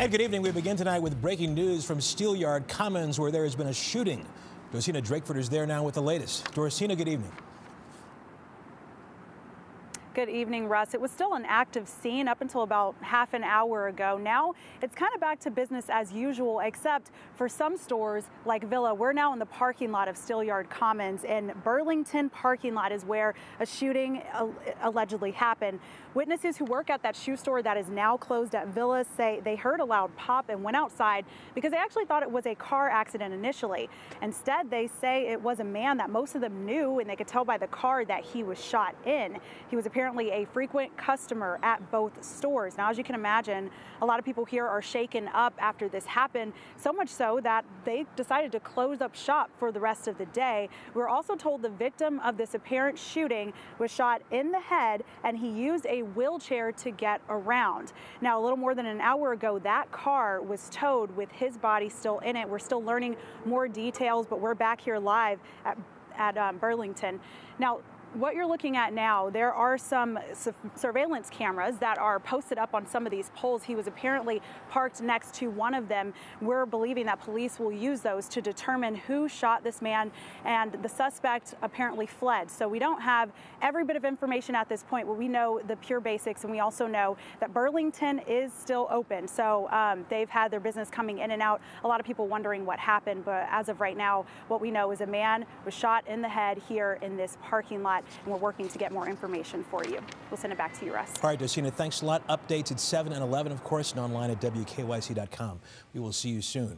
And good evening. We begin tonight with breaking news from Steelyard Commons, where there has been a shooting. Dorsina Drakeford is there now with the latest. Dorsina, good evening. Good evening, Russ. It was still an active scene up until about half an hour ago. Now it's kind of back to business as usual, except for some stores like Villa. We're now in the parking lot of Steelyard Commons, and Burlington parking lot is where a shooting allegedly happened. Witnesses who work at that shoe store that is now closed at Villa say they heard a loud pop and went outside because they actually thought it was a car accident initially. Instead, they say it was a man that most of them knew, and they could tell by the car that he was shot in. He was apparently a frequent customer at both stores. Now, as you can imagine, a lot of people here are shaken up after this happened, so much so that they decided to close up shop for the rest of the day. We're also told the victim of this apparent shooting was shot in the head, and he used a wheelchair to get around. Now, a little more than an hour ago, that car was towed with his body still in it. We're still learning more details, but we're back here live at Burlington. Now, what you're looking at now, there are some surveillance cameras that are posted up on some of these poles. He was apparently parked next to one of them. We're believing that police will use those to determine who shot this man, and the suspect apparently fled. So we don't have every bit of information at this point, but we know the pure basics, and we also know that Burlington is still open. So they've had their business coming in and out. A lot of people wondering what happened, but as of right now, what we know is a man was shot in the head here in this parking lot, and we're working to get more information for you. We'll send it back to you, Russ. All right, Dorsina, thanks a lot. Updates at 7 and 11, of course, and online at WKYC.com. We will see you soon.